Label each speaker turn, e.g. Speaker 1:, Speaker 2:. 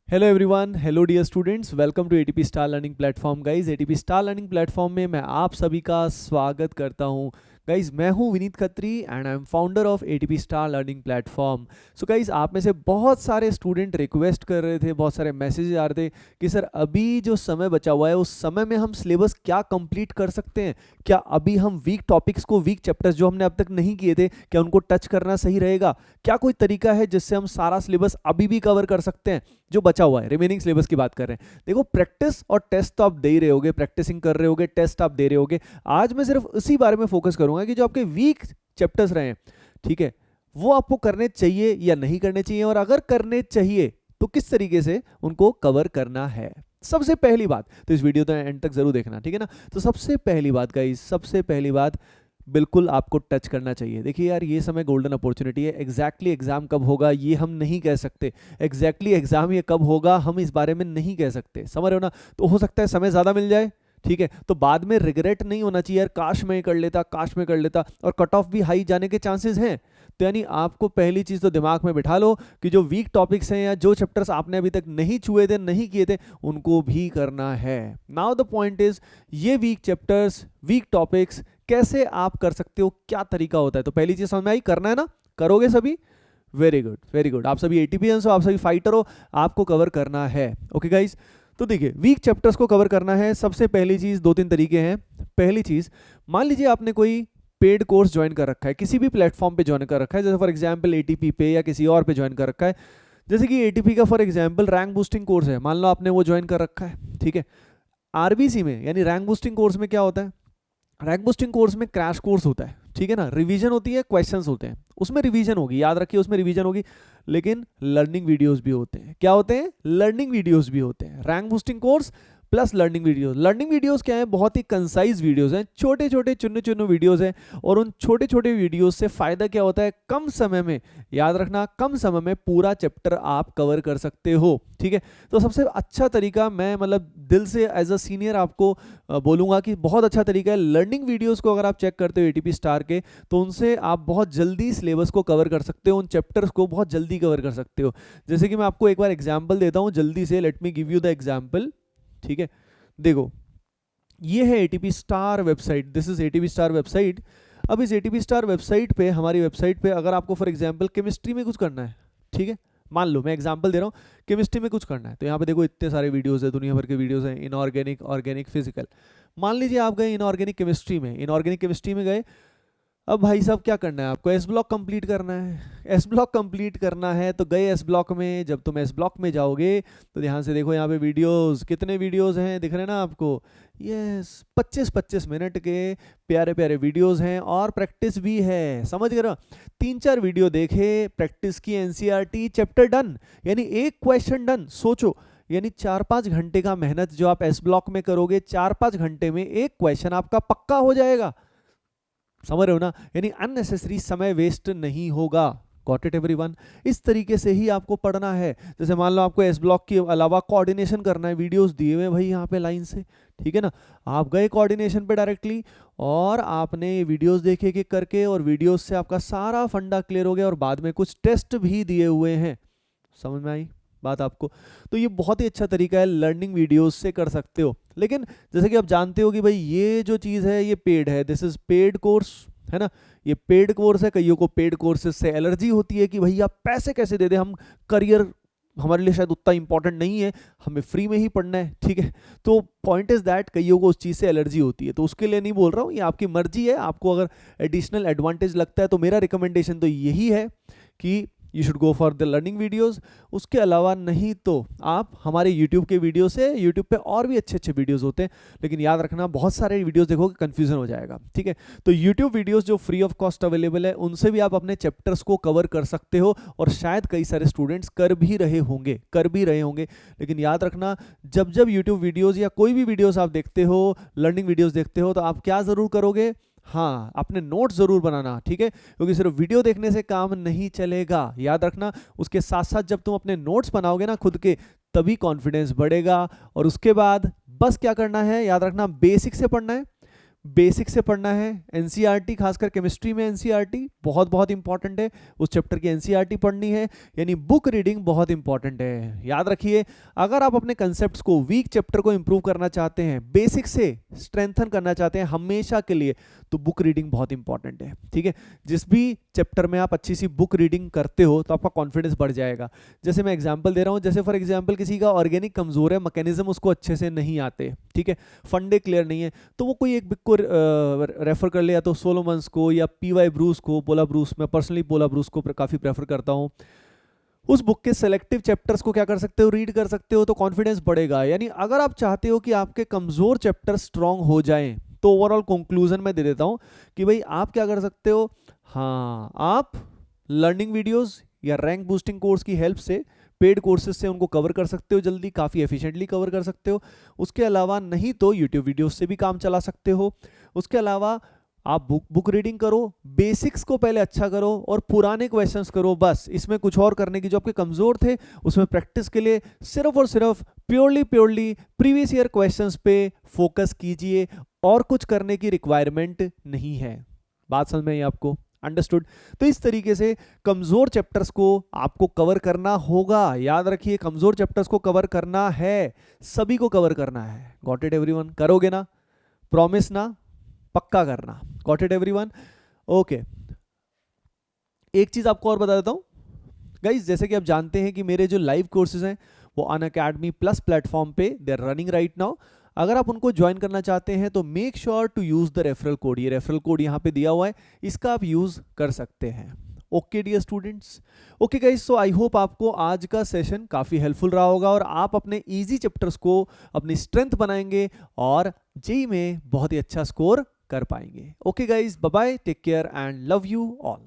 Speaker 1: Hello everyone, hello dear students, welcome to ATP star learning platform. Guys, ATP star learning platform में मैं आप सभी का स्वागत करता हूं। गाइज, मैं हूं Vineet Khatri and I am founder of ATP star learning platform. So guys, आप में से बहुत सारे स्टूडेंट रिक्वेस्ट कर रहे थे, बहुत सारे मैसेजेस आ रहे थे कि सर अभी जो समय बचा हुआ है उस समय में हम सिलेबस क्या कंप्लीट कर सकते हैं। क्या अभी हम वीक टॉपिक्स को, वीक चैप्टर्स जो हमने अब तक नहीं किए थे, क्या उनको टच करना सही रहेगा? क्या कोई तरीका है जिससे हम सारा सिलेबस अभी भी कवर कर सकते हैं जो बचा हुआ है? रिमेनिंग सिलेबस की बात कर रहे हैं। देखो, प्रैक्टिस और टेस्ट तो आप दे ही रहे होगे, प्रैक्टिसिंग कर रहे होगे, टेस्ट आप दे रहे होगे। आज मैं सिर्फ उसी बारे में फोकस करूंगा कि जो आपके वीक चैप्टर्स रहे हैं, ठीक है, वो आपको करने चाहिए या नहीं करने चाहिए, और अगर करने चाहिए तो किस तरीके से उनको कवर करना है। सबसे पहली बात तो इस वीडियो तो एंड तक जरूर देखना, ठीक है ना। तो सबसे पहली बात गाइस, सबसे पहली बात बिल्कुल आपको टच करना चाहिए। देखिए यार, ये समय गोल्डन अपॉर्चुनिटी है। एग्जैक्टली एग्जाम कब होगा ये हम नहीं कह सकते, एग्जैक्टली एग्जाम ये कब होगा हम इस बारे में नहीं कह सकते, समझ रहे हो ना। तो हो सकता है समय ज़्यादा मिल जाए, ठीक है, तो बाद में रिग्रेट नहीं होना चाहिए यार, काश मैं कर लेता, काश मैं कर लेता। और कट ऑफ भी हाई जाने के चांसेस हैं। तो यानी आपको पहली चीज़ तो दिमाग में बिठा लो कि जो वीक टॉपिक्स हैं या जो चैप्टर्स आपने अभी तक नहीं छुए थे, नहीं किए थे, उनको भी करना है। नाउ द पॉइंट इज, ये वीक चैप्टर्स, वीक टॉपिक्स कैसे आप कर सकते हो, क्या तरीका होता है। तो पहली चीज समझ में आई, करना है ना, करोगे सभी? Very good, very good. आप सभी एटीपीएंस हो, आप सभी फाइटर हो, आपको कवर करना है। ओके गाइस, तो देखिए, वीक चैप्टर्स को कवर करना है। सबसे पहली चीज, दो तीन तरीके हैं। पहली चीज, मान लीजिए आपने कोई पेड कोर्स ज्वाइन कर रखा है, किसी भी प्लेटफॉर्म पे ज्वाइन कर रखा है, जैसे फॉर एग्जांपल एटीपी पे या किसी और पे ज्वाइन कर रखा है। जैसे कि एटीपी का for example rank boosting course है, मान लो आपने वो ज्वाइन कर रखा है, ठीक है। आरबीसी में यानी रैंक बूस्टिंग कोर्स में क्या होता है? रैंक बूस्टिंग कोर्स में क्रैश कोर्स होता है, ठीक है ना। रिवीजन होती है, क्वेश्चंस होते हैं, उसमें रिवीजन होगी, याद रखिए उसमें रिवीजन होगी। लेकिन लर्निंग वीडियोस भी होते हैं। क्या होते हैं? लर्निंग वीडियोस भी होते हैं। Rank boosting course plus learning videos. Learning videos क्या है? बहुत ही कंसाइज वीडियोस हैं, छोटे छोटे चुन्नू चुन्नू वीडियोस हैं। और उन छोटे छोटे वीडियोस से फायदा क्या होता है? कम समय में, याद रखना, कम समय में पूरा चैप्टर आप कवर कर सकते हो, ठीक है। तो सबसे अच्छा तरीका, मैं मतलब दिल से एज अ सीनियर आपको बोलूंगा कि बहुत अच्छा तरीका है। लर्निंग वीडियोस को अगर आप चेक करते हो एटीपी स्टार के, तो उनसे आप बहुत जल्दी सिलेबस को कवर कर सकते हो, उन चैप्टर्स को बहुत जल्दी कवर कर सकते हो। जैसे कि मैं आपको एक बार एग्जांपल देता हूं जल्दी से, let me give you the example, ठीक है। देखो, ये है ATP star website, this is ATP star website. अब इस एटीपी स्टार वेबसाइट पे, हमारी वेबसाइट पे, अगर आपको फॉर एग्जांपल केमिस्ट्री में कुछ करना है, ठीक है, मान लो मैं एग्जांपल दे रहा हूँ, केमिस्ट्री में कुछ करना है, तो यहाँ पे देखो इतने सारे वीडियोस है, दुनिया भर के वीडियोस हैं, इनऑर्गेनिक, ऑर्गेनिक, फिजिकल। मान लीजिए आप गए इनऑर्गेनिक केमिस्ट्री में, इनऑर्गेनिक केमिस्ट्री में गए। अब भाई साहब क्या करना है आपको? एस ब्लॉक कंप्लीट करना है। एस ब्लॉक कंप्लीट करना है तो गए एस ब्लॉक में। जब तुम एस ब्लॉक में जाओगे तो ध्यान से देखो, यहाँ पे वीडियोस, कितने वीडियोस हैं दिख रहे हैं ना आपको? यस, 25-25 मिनट के प्यारे प्यारे वीडियोस हैं, और प्रैक्टिस भी है, समझ गए ना। 3-4 वीडियो देखे, प्रैक्टिस की, एनसीईआरटी चैप्टर डन, यानी एक क्वेश्चन डन। सोचो, यानी 4-5 घंटे का मेहनत जो आप एस ब्लॉक में करोगे, 4-5 घंटे में एक क्वेश्चन आपका पक्का हो जाएगा, समझ रहे हो ना। यानी अननेसेसरी समय वेस्ट नहीं होगा। Got it everyone? इस तरीके से ही आपको पढ़ना है। जैसे मान लो आपको एस ब्लॉक के अलावा कोऑर्डिनेशन करना है, वीडियोस दिए हुए भाई यहाँ पे लाइन से, ठीक है ना। आप गए कोऑर्डिनेशन पे डायरेक्टली, और आपने वीडियोस देखे कि करके, और वीडियोस से आपका सारा फंडा क्लियर हो गया, और बाद में कुछ टेस्ट भी दिए हुए हैं। समझ में आई बात आपको? तो ये बहुत ही अच्छा तरीका है, लर्निंग वीडियोस से कर सकते हो। लेकिन जैसे कि आप जानते हो कि भाई ये जो चीज़ है ये पेड है, दिस इज पेड कोर्स, है ना। ये पेड कोर्स है। कईयों को पेड कोर्सेज से एलर्जी होती है कि भैया पैसे कैसे दे दे, हम करियर हमारे लिए शायद उतना इंपॉर्टेंट नहीं है, हमें फ्री में ही पढ़ना है, ठीक है। तो पॉइंट इज दैट, कईयों को उस चीज़ से एलर्जी होती है, तो उसके लिए नहीं बोल रहा हूँ, ये आपकी मर्जी है। आपको अगर एडिशनल एडवांटेज लगता है तो मेरा रिकमेंडेशन तो यही है कि you should go for the learning videos. उसके अलावा नहीं तो आप हमारे यूट्यूब के वीडियो से, यूट्यूब पे और भी अच्छे अच्छे वीडियोस होते हैं, लेकिन याद रखना बहुत सारे वीडियोस देखोगे कंफ्यूजन हो जाएगा, ठीक है। तो यूट्यूब वीडियोस जो फ्री ऑफ कॉस्ट अवेलेबल है, उनसे भी आप अपने चैप्टर्स को कवर कर सकते हो, और शायद कई सारे स्टूडेंट्स कर भी रहे होंगे। लेकिन याद रखना, जब जब यूट्यूब वीडियोज़ या कोई भी वीडियोज़ आप देखते हो, लर्निंग वीडियोज़ देखते हो, तो आप क्या ज़रूर करोगे? हाँ, अपने नोट्स जरूर बनाना, ठीक है, क्योंकि सिर्फ वीडियो देखने से काम नहीं चलेगा, याद रखना। उसके साथ साथ जब तुम अपने नोट्स बनाओगे ना खुद के, तभी कॉन्फिडेंस बढ़ेगा। और उसके बाद बस क्या करना है, याद रखना, बेसिक से पढ़ना है। बेसिक से पढ़ना है। एनसीईआरटी, खासकर केमिस्ट्री में एनसीईआरटी बहुत बहुत इंपॉर्टेंट है, उस चैप्टर की एनसीईआरटी पढ़नी है, यानी बुक रीडिंग बहुत इंपॉर्टेंट है। याद रखिए, अगर आप अपने कंसेप्ट्स को, वीक चैप्टर को इंप्रूव करना चाहते हैं, बेसिक से स्ट्रेंथन करना चाहते हैं हमेशा के लिए, तो बुक रीडिंग बहुत इंपॉर्टेंट है। ठीक है, जिस भी चैप्टर में आप अच्छी सी बुक रीडिंग करते हो तो आपका कॉन्फिडेंस बढ़ जाएगा। जैसे मैं एग्जांपल दे रहा हूँ, जैसे फॉर एग्जांपल किसी का ऑर्गेनिक कमजोर है, मैकेनिज्म उसको अच्छे से नहीं आते, ठीक है, फंडे क्लियर नहीं है, तो वो कोई एक बुक को रेफर कर ले, या तो सोलोमन्स को या पीवाई ब्रूस को, पोला ब्रूस, मैं पर्सनली पोला ब्रूस को काफ़ी प्रेफर करता हूँ। उस बुक के सेलेक्टिव चैप्टर्स को क्या कर सकते हो, रीड कर सकते हो, तो कॉन्फिडेंस बढ़ेगा। यानी अगर आप चाहते हो कि आपके कमज़ोर चैप्टर स्ट्रांग हो जाएं, तो ओवरऑल कंक्लूजन में दे देता हूं कि भाई आप क्या कर सकते हो, हाँ, आप लर्निंग वीडियोस या रैंक बूस्टिंग कोर्स की हेल्प से, पेड कोर्सेज से उनको कवर कर सकते हो, जल्दी, काफ़ी एफिशिएंटली कवर कर सकते हो। उसके अलावा नहीं तो यूट्यूब वीडियोस से भी काम चला सकते हो। उसके अलावा आप बुक रीडिंग करो, बेसिक्स को पहले अच्छा करो और पुराने क्वेश्चंस करो, बस। इसमें कुछ और करने की, जो आपके कमज़ोर थे उसमें प्रैक्टिस के लिए सिर्फ और सिर्फ प्योरली प्रीवियस ईयर क्वेश्चंस पे फोकस कीजिए, और कुछ करने की रिक्वायरमेंट नहीं है। बात समझ में आई आपको? अंडरस्टूड? तो इस तरीके से कमज़ोर चैप्टर्स को आपको कवर करना होगा। याद रखिए, कमज़ोर चैप्टर्स को कवर करना है, सभी को कवर करना है। Got it everyone? करोगे ना? प्रॉमिस ना? पक्का करना। Got it everyone? ओके, एक चीज आपको और बता देता हूं गाइज, जैसे कि आप जानते हैं कि मेरे जो लाइव कोर्सेज हैं वो अनअकैडमी प्लस प्लेटफॉर्म पे they are running right now. अगर आप उनको ज्वाइन करना चाहते हैं तो make sure to use the referral code. ये रेफरल कोड यहाँ पे दिया हुआ है, इसका आप यूज कर सकते हैं। Okay dear students, okay guys, so I hope आपको आज का सेशन काफ़ी हेल्पफुल रहा होगा और आप अपने इजी चैप्टर्स को अपनी स्ट्रेंथ बनाएंगे और जेईई में बहुत ही अच्छा स्कोर कर पाएंगे। Okay guys, bye bye, take care and love you all.